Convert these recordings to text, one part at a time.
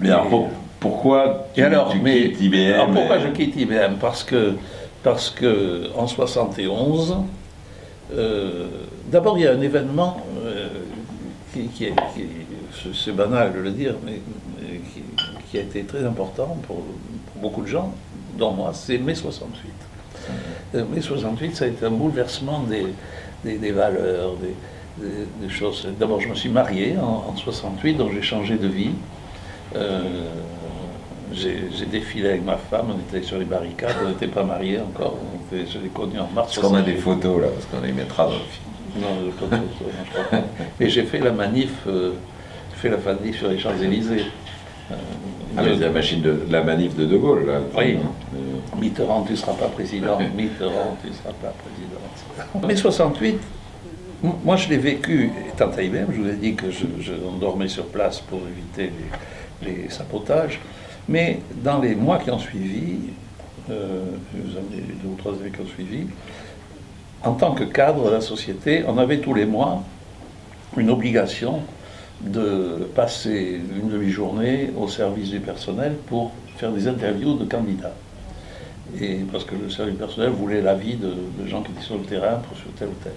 Mais alors, pourquoi tu quittes IBM? Alors pourquoi je quitte IBM? Parce que en 71, d'abord il y a un événement c'est banal de le dire, mais qui a été très important pour beaucoup de gens, dont moi, c'est mai 68. Mai 68, ça a été un bouleversement des valeurs, des choses. D'abord, je me suis marié en 68, donc j'ai changé de vie. J'ai défilé avec ma femme, on était sur les barricades, on n'était pas mariés encore, je l'ai connu en mars. Parce qu'on a des photos là, parce qu'on les mettra dans le film. Non, pas de photos, non, je crois pas. Et j'ai fait la manif sur les Champs-Élysées. Mais la manif de De Gaulle, là. Oui. Mitterrand, tu ne seras pas président. Mitterrand, tu ne seras pas président. Mai 68, moi je l'ai vécu étant à IBM, je vous ai dit que je dormais sur place pour éviter les sabotages. Mais dans les mois qui ont suivi, les 2 ou 3 années qui ont suivi, en tant que cadre de la société, on avait tous les mois une obligation de passer une demi-journée au service du personnel pour faire des interviews de candidats. Et parce que le service du personnel voulait l'avis de gens qui étaient sur le terrain pour sur tel ou tel.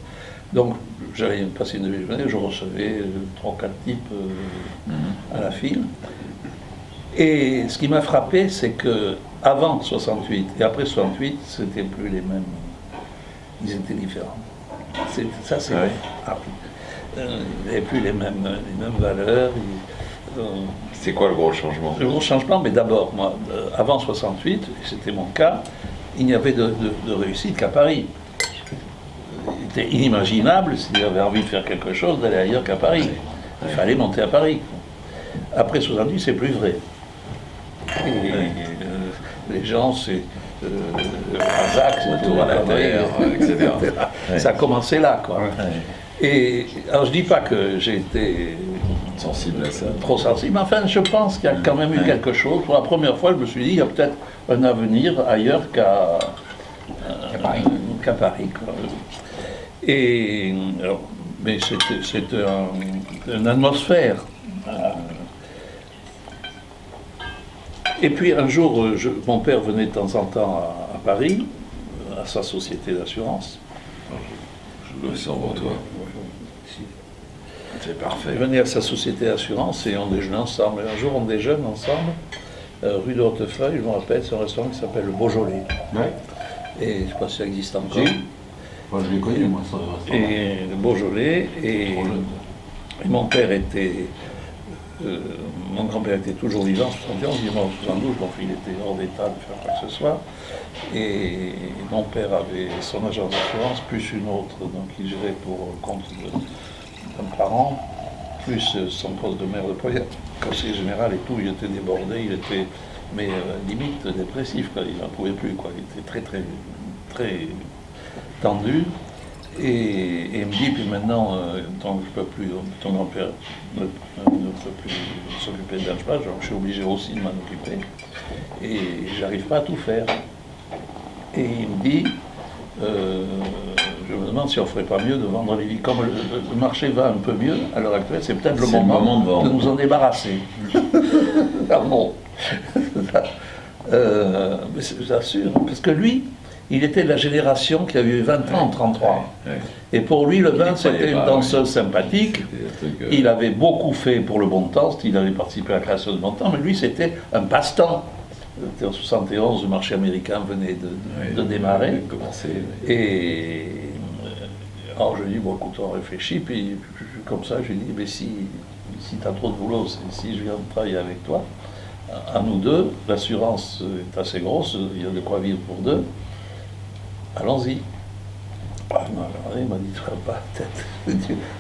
Donc j'allais passer une demi-journée, je recevais 3 ou 4 types à la file. Et ce qui m'a frappé, c'est que avant 68 et après 68, c'était plus les mêmes. Ils étaient différents. Ça, c'est vrai. Ah, il n'y avait plus les mêmes valeurs. C'est quoi le gros changement? Le gros changement, mais d'abord, moi, avant 68, et c'était mon cas, il n'y avait de réussite qu'à Paris. Il était inimaginable, s'il avait envie de faire quelque chose, d'aller ailleurs qu'à Paris. Il fallait monter à Paris. Après 70, c'est plus vrai. Et les gens, c'est Razak, c'est tout à la terre, etc. Ça a commencé là, quoi. Et alors je dis pas que j'ai été sensible à ça, trop sensible, mais enfin je pense qu'il y a quand même eu quelque chose. Pour la première fois, je me suis dit, il y a peut-être un avenir ailleurs qu'à Paris. Quoi. Et alors, mais c'était une atmosphère. Et puis un jour, mon père venait de temps en temps à Paris, à sa société d'assurance. Je le sens pour toi. C'est parfait. Il venait à sa société d'assurance et on déjeunait ensemble. Et un jour, on déjeune ensemble, rue de Hautefeuille, je me rappelle, c'est un restaurant qui s'appelle le Beaujolais. Ouais. Et je ne sais pas si ça existe encore. Moi, je l'ai connu, moi, ça, le restaurant. Et le Beaujolais, et mon père était... mon grand-père était toujours vivant en 71, il est mort en 72, donc il était hors d'état de faire quoi que ce soit. Et mon père avait son agence d'assurance, plus une autre, donc il gérait pour le compte d'un parent, plus son poste de maire de Poitiers, conseiller général et tout, il était débordé, il était, mais limite dépressif, quoi, il n'en pouvait plus, quoi, il était très, très, très tendu. Et il me dit, puis maintenant, tant que je peux plus, ton grand-père ne peut plus s'occuper de l'âge, donc je suis obligé aussi de m'en occuper. Et j'arrive pas à tout faire. Et il me dit, je me demande si on ne ferait pas mieux de vendre les villes. Comme le marché va un peu mieux à l'heure actuelle, c'est peut-être le moment de nous en débarrasser. Ah bon. Mais j'assure, parce que lui, il était de la génération qui a eu 20 ans en 1933. Et pour lui, le vin, c'était une danseuse sympathique. Il avait beaucoup fait pour le bon temps, il avait participé à la création de bon temps, mais lui, c'était un passe-temps. En 1971, le marché américain venait de démarrer. Et alors je lui dis, bon, écoute, on réfléchit, puis comme ça, je lui dis, mais si tu as trop de boulot, si je viens travailler avec toi, à nous deux, l'assurance est assez grosse, il y a de quoi vivre pour deux. Allons-y. Il m'a dit, tu n'as pas la tête.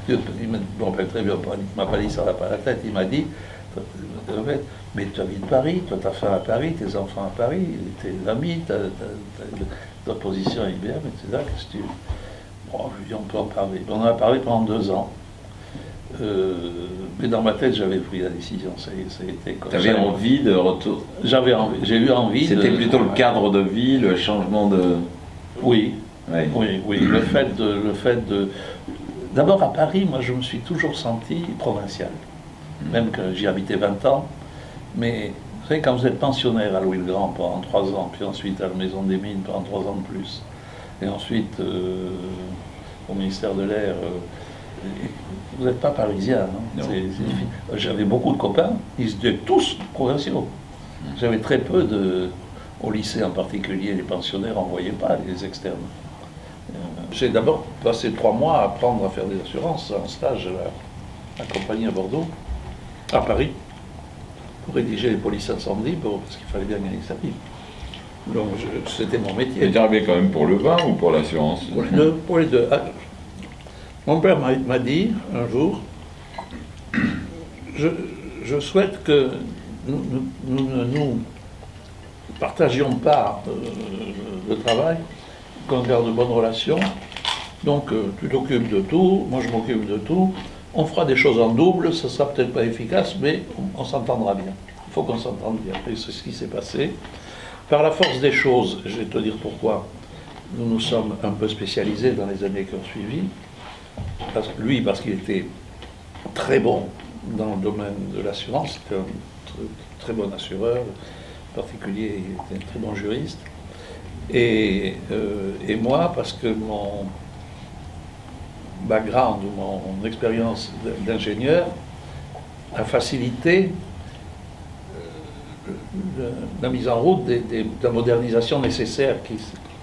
Il m'a pas dit, ça n'a pas la tête. Il m'a dit, mais tu habites Paris, toi ta femme à Paris, tes enfants à Paris, tes amis, ta position à IBM, etc. Qu'est-ce que tu... Bon, je lui ai dit, on peut en parler. On en a parlé pendant 2 ans. Mais dans ma tête, j'avais pris la décision. Ça a été comme ça. Tu avais envie de retour? J'avais envie, j'ai eu envie. C'était plutôt le cadre de vie, le changement de... Oui, oui. Le fait de... D'abord à Paris, moi je me suis toujours senti provincial. Même que j'y habitais 20 ans, Mais vous savez, quand vous êtes pensionnaire à Louis-le-Grand pendant 3 ans, puis ensuite à la Maison des Mines pendant 3 ans de plus, et ensuite au ministère de l'Air, vous n'êtes pas parisien, non? J'avais beaucoup de copains, ils étaient tous provinciaux. J'avais très peu de... Au lycée en particulier, les pensionnaires n'envoyaient pas les externes. J'ai d'abord passé 3 mois à apprendre à faire des assurances en stage à la compagnie à Bordeaux, à Paris, pour rédiger les polices incendie, parce qu'il fallait bien gagner sa vie. Donc c'était mon métier. Et tu arrivé quand même pour le vin ou pour l'assurance? Pour les deux. Pour les deux. Mon père m'a dit un jour, je souhaite que nous ne nous partagions pas le travail, qu'on garde de bonnes relations. Donc tu t'occupes de tout, moi je m'occupe de tout. On fera des choses en double, ça sera peut-être pas efficace, mais on s'entendra bien. Il faut qu'on s'entende bien. Et c'est ce qui s'est passé. Par la force des choses, je vais te dire pourquoi, nous nous sommes un peu spécialisés dans les années qui ont suivi. Lui, parce qu'il était très bon dans le domaine de l'assurance, c'était un très bon assureur, en particulier il était un très bon juriste. Et moi, parce que mon background ou mon expérience d'ingénieur a facilité la mise en route de la modernisation nécessaire qui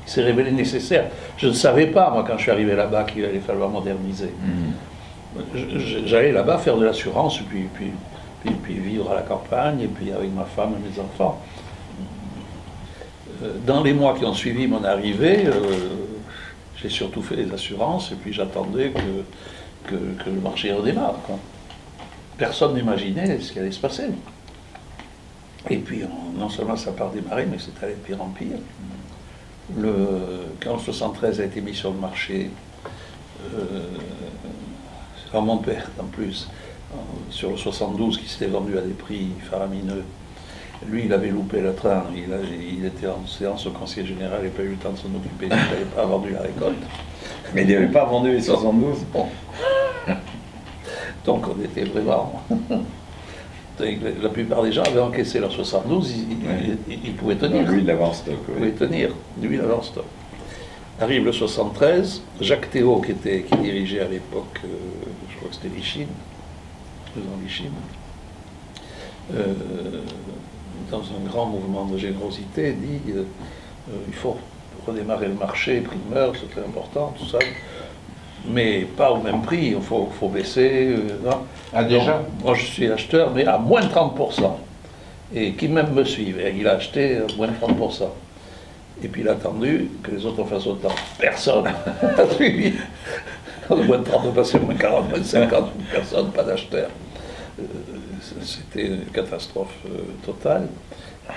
s'est révélée nécessaire. Je ne savais pas, moi, quand je suis arrivé là-bas, qu'il allait falloir moderniser. J'allais là-bas faire de l'assurance, puis vivre à la campagne, et puis avec ma femme et mes enfants. Dans les mois qui ont suivi mon arrivée, j'ai surtout fait des assurances, et puis j'attendais que le marché redémarre, quoi. Personne n'imaginait ce qui allait se passer. Et puis, non seulement ça n'a pas redémarré, mais c'est allé de pire en pire. Quand le 73 a été mis sur le marché, mon père, en plus, sur le 72, qui s'était vendu à des prix faramineux, lui, il avait loupé le train, il était en séance au conseiller général, il n'a pas eu le temps de s'en occuper, il n'avait pas vendu la récolte. Mais il n'avait pas vendu les 72. Bon. Donc on était vraiment... La plupart des gens avaient encaissé leur 72, ils pouvaient tenir. Lui, il avait en stock. Il pouvait tenir, lui, il avait en stock. Arrive le 73, Jacques Théot, qui dirigeait à l'époque, je crois que c'était Lichine, président Lichine, dans un grand mouvement de générosité, dit il faut redémarrer le marché, primeur, c'est très important, tout ça, mais pas au même prix, il faut baisser. Non. Ah, déjà? Donc, moi je suis acheteur, mais à moins de 30%. Et qui même me suivait, il a acheté à moins de 30%. Et puis il a attendu que les autres fassent autant. Personne n'a suivi. Moins de 30, passé moins 40, moins 50, personne, pas d'acheteur. C'était une catastrophe totale.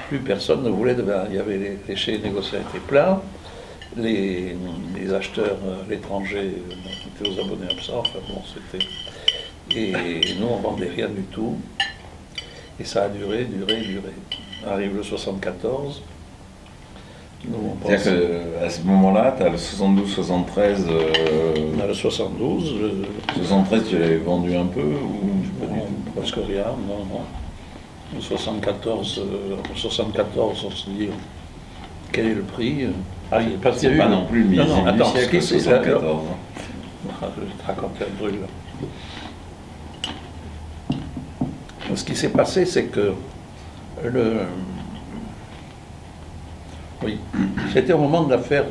Plus personne ne voulait de vin. Il y avait les chez les négociants étaient pleins, les acheteurs à l'étranger étaient aux abonnés absents. Enfin bon, c'était. Et nous, on ne vendait rien du tout. Et ça a duré. Arrive le 74. C'est-à-dire qu'à ce moment-là, tu as le 72-73. On a le 72. Le 73, tu l'avais vendu un peu ou presque rien, non. Le 74, on se dit quel est le prix? Ah, il pas non plus le millésime du attends, siècle, 74. Je vais te raconter un truc là. Ce qui s'est passé, c'est que oui, c'était au moment de l'affaire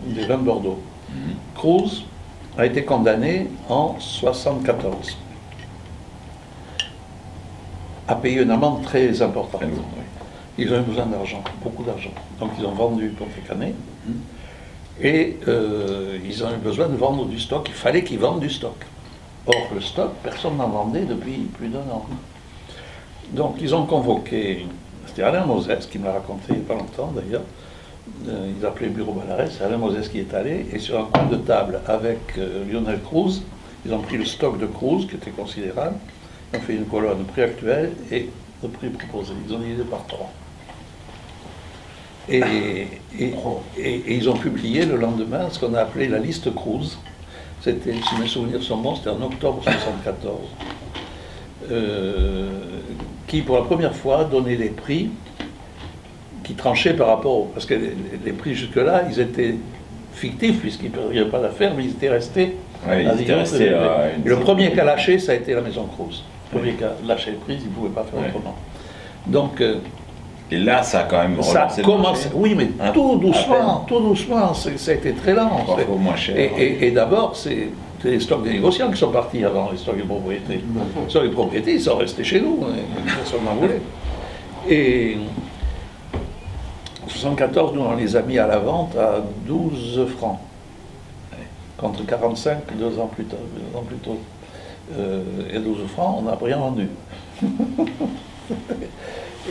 des vins de Bordeaux. Cruz a été condamné en 74 à payer une amende très importante. Ils ont eu besoin d'argent, beaucoup d'argent. Donc ils ont vendu Pontet-Canet et ils ont eu besoin de vendre du stock. Il fallait qu'ils vendent du stock. Or, le stock, personne n'en vendait depuis plus d'1 an. Donc ils ont convoqué, c'était Alain Moses qui me l'a raconté il n'y a pas longtemps d'ailleurs, ils appelaient Bureau Balarès, c'est Alain Moses qui est allé, et sur un coin de table avec Lionel Cruz, ils ont pris le stock de Cruz, qui était considérable, ils ont fait une colonne prix actuel et le prix proposé, ils ont divisé par 3. Et ils ont publié le lendemain ce qu'on a appelé la liste Cruz. C'était, si mes souvenirs sont bons, c'était en octobre 1974. qui pour la première fois donnait des prix qui tranchaient par rapport, parce que les prix jusque-là, ils étaient fictifs, puisqu'il n'y avait pas d'affaires, mais ils étaient restés. Ouais, ils étaient restés et le premier qui a lâché, ça a été la Maison Cruz. Le premier qui a lâché le prix, il ne pouvait pas faire autrement. Donc, et là, ça a quand même relancé le marché. Oui, mais tout doucement, ça a été très lent. Moins cher. Et d'abord, c'est les stocks des négociants qui sont partis avant les stocks des propriétés. Les stocks des propriétés, ils sont restés chez nous, personne n'en voulait. Et en 1974, nous, on les a mis à la vente à 12 francs, contre 45 2 ans plus tôt. Et 12 francs, on n'a rien vendu.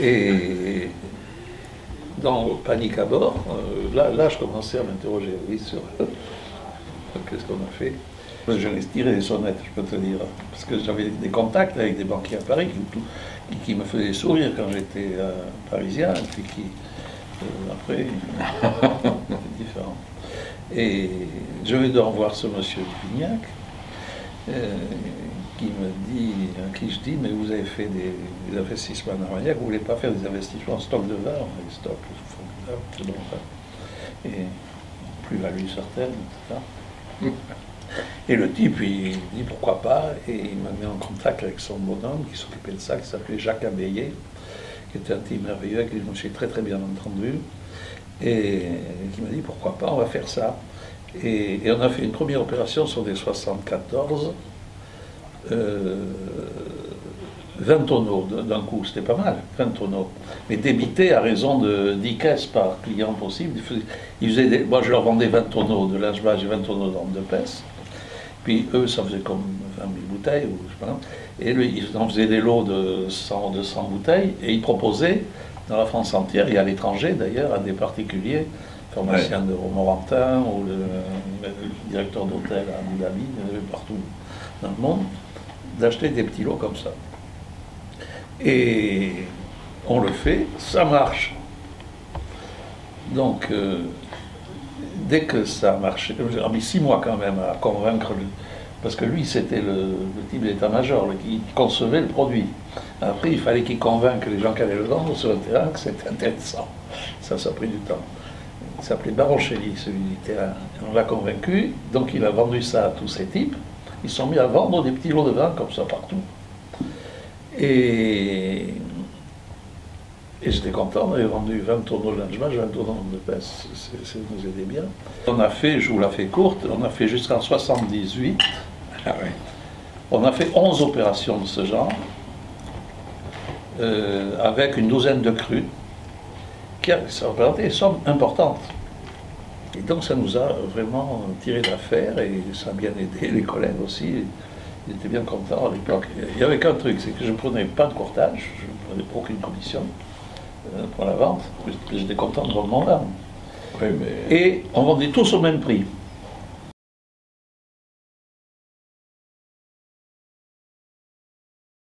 Et dans Panique à bord, là, je commençais à m'interroger, oui, sur qu'est-ce qu'on a fait. Je laisse tirer les sonnettes, je peux te dire, parce que j'avais des contacts avec des banquiers à Paris qui me faisaient sourire quand j'étais parisien, et puis qui, après, c'était différent. Et je vais devoir voir ce monsieur Vignac, qui me dit, à qui je dis, mais vous avez fait des investissements en Armagnac, vous ne voulez pas faire des investissements en stock de vin, des stocks, c'est bon ça. Et plus-value certaine, etc. Et le type, il dit pourquoi pas, et il m'a mis en contact avec son bonhomme qui s'occupait de ça, qui s'appelait Jacques Abéillé, qui était un type merveilleux, avec qui je me suis très très bien entendu, et qui m'a dit pourquoi pas, on va faire ça. Et on a fait une première opération sur des 74, 20 tonneaux d'un coup, c'était pas mal, 20 tonneaux, mais débité à raison de 10 caisses par client possible. Moi je leur vendais 20 tonneaux de linge-bage et 20 tonneaux d'armes de peste, puis eux ça faisait comme 20 000 bouteilles, ou je sais pas, et lui ils en faisaient des lots de 100, 200 bouteilles, et ils proposaient dans la France entière, et à l'étranger d'ailleurs, à des particuliers, pharmacien de Romorantin, ou le directeur d'hôtel à Abu Dhabi, il y en avait partout dans le monde, d'acheter des petits lots comme ça. Et on le fait, ça marche. Donc, dès que ça a marché, j'ai mis 6 mois quand même à convaincre, parce que lui, c'était le type d'état-major qui concevait le produit. Après, il fallait qu'il convainque les gens qui allaient le vendre sur le terrain que c'était intéressant. Ça a pris du temps. Il s'appelait Baronchelli, celui du terrain. On l'a convaincu, donc il a vendu ça à tous ces types. Ils sont mis à vendre des petits lots de vin comme ça partout. Et j'étais content, on avait vendu 20 tonneaux de linge-bage, 20 tonneaux de peste, ça nous aidait bien. On a fait, je vous la fais courte, on a fait jusqu'en 78, on a fait 11 opérations de ce genre, avec une douzaine de crus, ça représentait des sommes importantes. Et donc ça nous a vraiment tiré d'affaire et ça a bien aidé les collègues aussi. Ils étaient bien contents à l'époque. Il n'y avait qu'un truc, c'est que je ne prenais pas de courtage, je ne prenais aucune commission pour la vente, j'étais content de vendre mon vin. Oui, mais... Et on vendait tous au même prix.